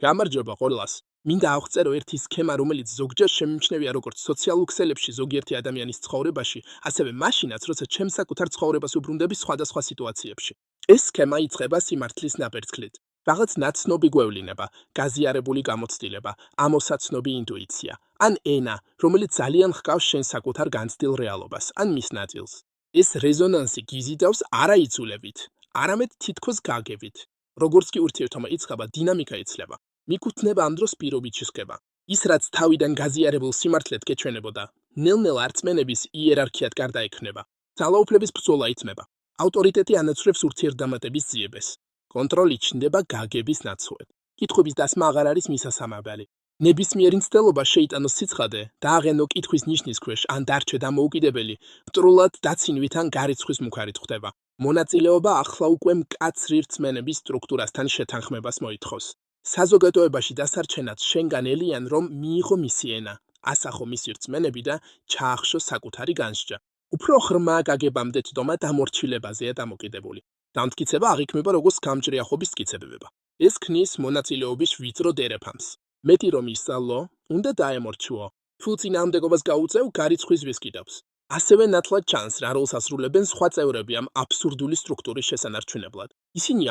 გამარჯობა ყველას. მინდა აღწერო ერთი სქემა, რომელიც ზოგჯერ შემიმჩნევია როგორც სოციალურ ქსელებში ზოგიერთი ადამიანის ცხოვრებაში, ასევე მაშინაც, როცა ჩემს საკუთარ ცხოვრებას უბრუნდები სხვადასხვა სიტუაციებში. ეს სქემა იწყება სიმართლის ნაბერწკლით. რაღაც ნაცნობი გვევლინება, გაზიარებული გამოცდილება, ამოსაცნობი ინტუიცია, ან ენა, რომელიც ძალიან ჰგავს შენს საკუთარ განცდილ რეალობას, ან მის ნაწილს. ეს რეზონანსი გიზიდავს არა იცულებით, არამედ თითქოს გაგებით. როგორც კი ურთიერთობა იწყება, დინამიკა იცლება. მიკუთვნება ამ დროს პირობით შეხება. ის რაც თავიდან გაზიარებულ სიმართლედ გეჩვენებოდა, ნელ-ნელა რწმენების იერარქიად გარდაექმნება. ძალაუფლების ბრძოლა იწმება. ავტორიტეტი ანაცვლებს ურთიერთდამატების ძიებას. კონტროლი ჩნდება გაგების ნაცვლად. კითხვების დასმა აღარ არის მისასამებელი. ნებისმიერი მცდელობა შეიტანოს სიცხადე, დააღენო კითხვის ნიშნის ქვეშ, ან დარჩე დამოუკიდებელი, მტრულად დაცინვით ან გარიცხვის მუქარით ხდება. მონაწილეობა ახლა უკვე მკაცრი რწმენების სტრუქტურასთან შეთანხმებას მოითხოვს. საზოგადოებაში დასარჩენად შენგან ელიან, რომ მიიღო მისი ენა, ასახო მისი რწმენები და ჩაახშო საკუთარი განსჯა. უფრო ღრმა გაგებამდე ცდომა დამორჩილებაზეა დამოკიდებული. დამტკიცება აღიქმება როგორც გამჭრიახობის მტკიცებება. ეს ქმნის მონაწილეობის ვიწრო დერეფანს. მეტი რომ ისწავლო, უნდა დაემორჩილო. თუ წინააღმდეგობას გაუწევ, გარიცხვის ვისკიდავს. ასევე ნათლად ჩანს, რა როლს ასრულებენ სხვა წევრები ამ აბსურდული სტრუქტურის შესანარჩუნებლად. ისინი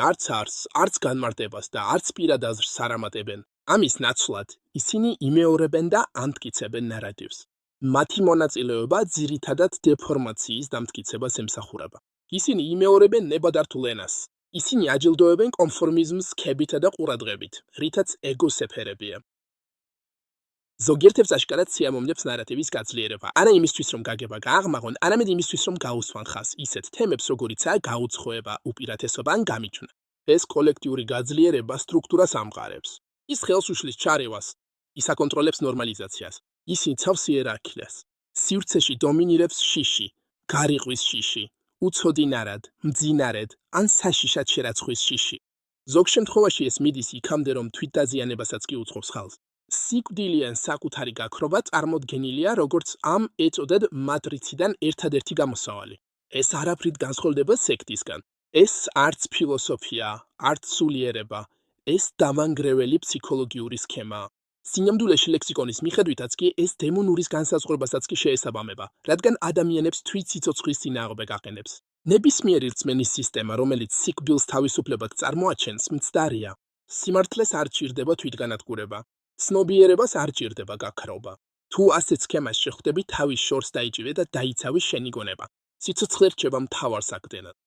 არც განმარტებას და არც პირად აზრს არ ამატებენ. ამის ნაცვლად ისინი იმეორებენ და ამტკიცებენ ნარატივს. მათი მონაწილეობა ძირითადად დეფორმაციის დამტკიცებას ემსახურება. ისინი იმეორებენ ნებადართულ ენას. ისინი აჯილდოებენ კონფორმიზმს ქებითა და ყურადღებით, რითაც ეგოს ეფერებია. ზოგიერთებს აშკარად სიამოვნებს ნარატივის გაძლიერება, არა იმისთვის, რომ გაგება გააღმაღონ, არამედ იმისთვის, რომ გაუსვან ხაზს ისეთ თემებს, როგორიცაა გაუცხოება, უპირატესობა ან გამიჯვნა. ეს კოლექტიური გაძლიერება სტრუქტურას ამყარებს. ის ხელს უშლის ჩარევას, ის აკონტროლებს ნორმალიზაციას, ის იცავს იერარქიას. სივრცეში დომინირებს შიში, გარიყვის შიში, უცოდინარად, მძინარედ ან საშიშად შერაცხვის შიში. ზოგ შემთხვევაში ეს მიდის იქამდე, რომ თვითდაზიანებასაც კი უწყობს ხალხს. სიკვდილიან საკუთარი გაქრობა წარმოდგენილია როგორც ამ ეწოდად მატრიციდან ერთადერთი გამოსავალი. ეს არაფრით განსხვავდება სექტისგან. ეს არც ფილოსოფია, არც სულიერება, ეს დამანგრეველი ფსიქოლოგიური სქემაა. სინამდვილეში ლექსიკონის მიხედვითაც კი ეს დემონურის განსაზღვრებასაც კი შეესაბამება, რადგან ადამიანებს თვითსიცოცხლის წინააღმდეგ აყენებს. ნებისმიერი რწმენის სისტემა, რომელიც სიკვდილს თავისუფლებად წარმოაჩენს, მცდარია. სიმართლეს არ ჭირდება თვითგანადგურება. ცნობიერებას არ ჭირდება გაქრობა. თუ ასეთ სქემას შეხვდები, თავის შორს დაიჭირე და დაიცავი შენი გონება. სიცოცხლე რჩება მთავარ საკდენად.